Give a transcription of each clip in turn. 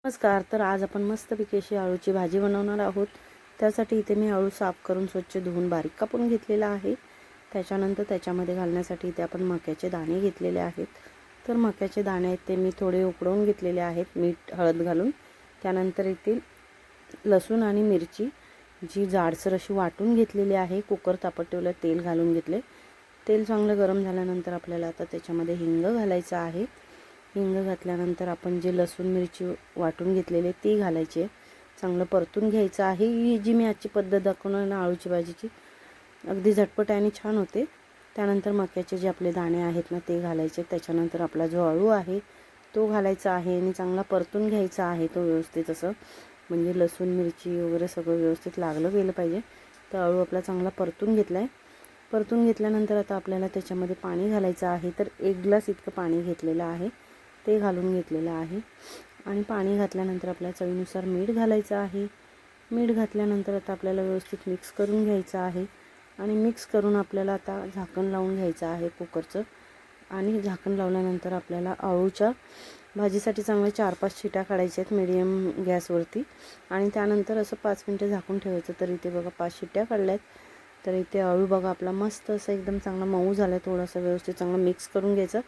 नमस्कार. तर आज आपण मस्तपैकी अशी अळूची भाजी बनवणार आहोत. त्यासाठी इथे मी अळू साफ करून स्वच्छ धुवून बारीक कापून घेतलेला आहे. त्याच्यानंतर त्याच्यामध्ये घालण्यासाठी इथे आपण मक्याचे दाणे घेतलेले आहेत. तर मक्याचे दाणे आहेत ते मी थोडे उकडवून घेतलेले आहेत मीठ हळद घालून. त्यानंतर इथे लसूण आणि मिरची जी जाडसर अशी वाटून घेतलेली आहे. कुकर तापत ठेवलं, तेल घालून घेतले. तेल चांगलं गरम झाल्यानंतर आपल्याला आता त्याच्यामध्ये हिंग घालायचं आहे. हिंग घातल्यानंतर आपण जे लसूण मिरची वाटून घेतलेले ती घालायची. चांगलं परतून घ्यायचं आहे. ही जी मी आजची पद्धत दाखवणार ना अळूची भाजीची, अगदी झटपट आणि छान होते. त्यानंतर मक्याचे जे आपले दाणे आहेत ना ते घालायचे. त्याच्यानंतर आपला जो अळू आहे तो घालायचा आहे आणि चांगला परतून घ्यायचा आहे तो व्यवस्थित असं, म्हणजे लसूण मिरची वगैरे सगळं व्यवस्थित लागलं गेलं पाहिजे. तर अळू आपला चांगला परतून घेतला आहे. परतून घेतल्यानंतर आता आपल्याला त्याच्यामध्ये पाणी घालायचं आहे. तर 1 ग्लास इतकं पाणी घेतलेलं आहे, ते घालून घेतलेलं आहे. आणि पाणी घातल्यानंतर आपल्याला चवीनुसार मीठ घालायचं आहे. मीठ घातल्यानंतर आता आपल्याला व्यवस्थित मिक्स करून घ्यायचं आहे. आणि मिक्स करून आपल्याला आता झाकण लावून घ्यायचं आहे कुकरचं. आणि झाकण लावल्यानंतर आपल्याला अळूच्या भाजीसाठी चांगले 4-5 शिट्या काढायच्या आहेत मीडियम गॅसवरती. आणि त्यानंतर असं 5 मिनटं झाकून ठेवायचं. तर इथे बघा 5 शिट्ट्या काढल्यात. तर इथे अळू बघा आपला मस्त असं एकदम चांगला मऊ झाला आहे. थोडंसं व्यवस्थित चांगलं मिक्स करून घ्यायचं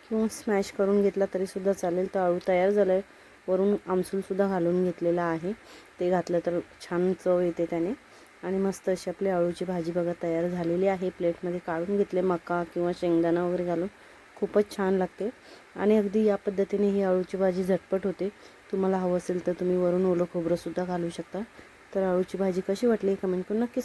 किंवा स्मॅश करून घेतला तरीसुद्धा चालेल. तर अळू तयार झाला आहे. वरून आमसूलसुद्धा घालून घेतलेला आहे. ते घातलं तर छान चव येते त्याने. आणि मस्त अशी आपली अळूची भाजी बघा तयार झालेली आहे. प्लेटमध्ये काढून घेतले मका किंवा शेंगदाणा वगैरे घालून. खूपच छान लागते आणि अगदी या पद्धतीने ही अळूची भाजी झटपट होते. तुम्हाला हवं असेल तर तुम्ही वरून ओलं खोबरंसुद्धा घालू शकता. तर अळूची भाजी कशी वाटली कमेंट करून नक्की